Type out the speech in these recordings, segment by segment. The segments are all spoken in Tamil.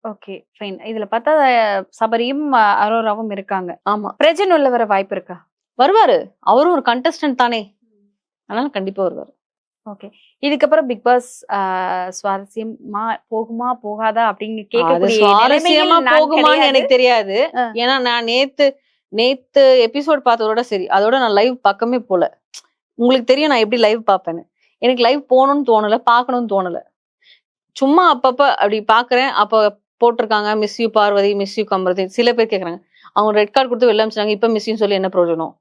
Okay fine. இதுல பார்த்தா சபரியும் அரோராவும் இருக்காங்க. ஆமா, பிரஜன் உள்ள வர வாய்ப்பு இருக்கா? வருவாரு. அவரும் ஒரு கண்டஸ்டன்ட் தானே, அதனால கண்டிப்பா வருவாரு. ஓகே. இதுக்கப்புறம் பிக் பாஸ் சுவாரஸ்யமா போகுமா போகாதா அப்படின்னு அது கேட்கக்கூடிய சுவாரஸ்யமா நிலைமையில் நான் போகுமான்னு கிடையாது. எனக்கு தெரியாது. ஆ. ஏன்னா நான் நேத்து எபிசோட் பார்த்ததோட சரி, அதோட நான் லைவ் பக்கமே போல. உங்களுக்கு தெரியும் நான் எப்படி லைவ் பார்ப்பேன்னு. எனக்கு லைவ் போகணும்னு தோணல, பார்க்கணும்னு தோணல. சும்மா அப்பப்ப அப்படி பாக்குறேன். அப்ப போட்டிருக்காங்க miss you Parvathi, miss you Kamarudeen. சில பேர் கேக்குறாங்க, அவங்க ரெட் கார்டு கொடுத்து வெளில அனுப்பிச்சாங்க, இப்ப மிஸ் யூ சொல்லி என்ன பிரயோஜனம்?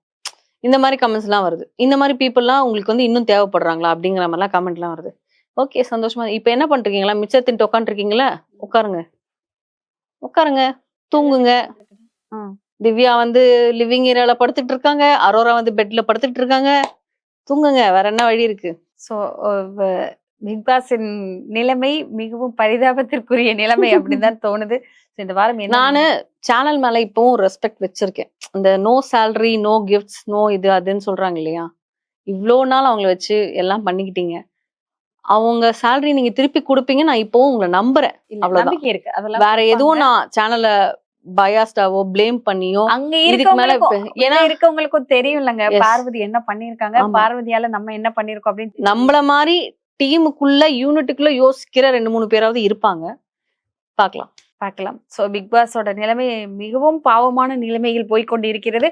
இந்த மாதிரி கமெண்ட்ஸ் எல்லாம் வருது. இந்த மாதிரி பீப்புள்லாம் உங்களுக்கு வந்து இன்னும் தேவைப்படுறாங்களா அப்படிங்கிற மாதிரிலாம் கமெண்ட் எல்லாம் வருது. ஓகே, சந்தோஷமா. இப்ப என்ன பண்றீங்களா? மிச்சத்தின்ட்டு உட்காந்துருக்கீங்களா? உட்காருங்க, உட்காருங்க, தூங்குங்க. ம். திவ்யா வந்து லிவிங் ஏரியால படுத்துட்டு இருக்காங்க, அரோரா வந்து பெட்ல படுத்துட்டு இருக்காங்க. தூங்குங்க, வேற என்ன வழி இருக்கு? ஸோ பிக் பாஸின் நிலைமை மிகவும் பரிதாபத்திற்குரிய நிலைமை அப்படின்னு தான் தோணுது. So, இந்த வாரம் என்ன நானு சேனல் மேல இப்பவும் ரெஸ்பெக்ட் வச்சிருக்கேன். இந்த no salary, no gifts, no இது அதுன்னு சொல்றாங்க இல்லையா? இவ்ளோ நாள் அவங்கள வச்சு எல்லாம் பண்ணிக்கிட்டீங்க. அவங்க சேலரி நீங்க திருப்பி குடுப்பீங்க, நான் இப்பவும் உங்களை நம்புறேன். இல்ல, அவ்வளவுதான். நம்பிக்கை இருக்கு. அதெல்லாம் வேற கொடுப்பாங்க. எதுவும் நான் சேனல பயாஸ்டாவோ பிளேம் பண்ணியோ அங்க இதுக்கு மேல இருக்கவங்களுக்கும் ஏன்னா இருக்கவங்களுக்கும் தெரியும்லங்க Yes. பார்வதி என்ன பண்ணிருக்காங்க, ஆமா. பார்வதியால நம்ம என்ன பண்ணிருக்கோம் அப்படின்னு நம்மள மாதிரி டீமுக்குள்ள யூனிட்டுக்குள்ள யோசிக்கிற 2-3 பேராவது இருப்பாங்க. பார்க்கலாம். பார்க்கலாம். சோ பிக் பாஸோட நிலைமை மிகவும் பாவமான நிலைமையில் போய்க்கொண்டு இருக்கிறது.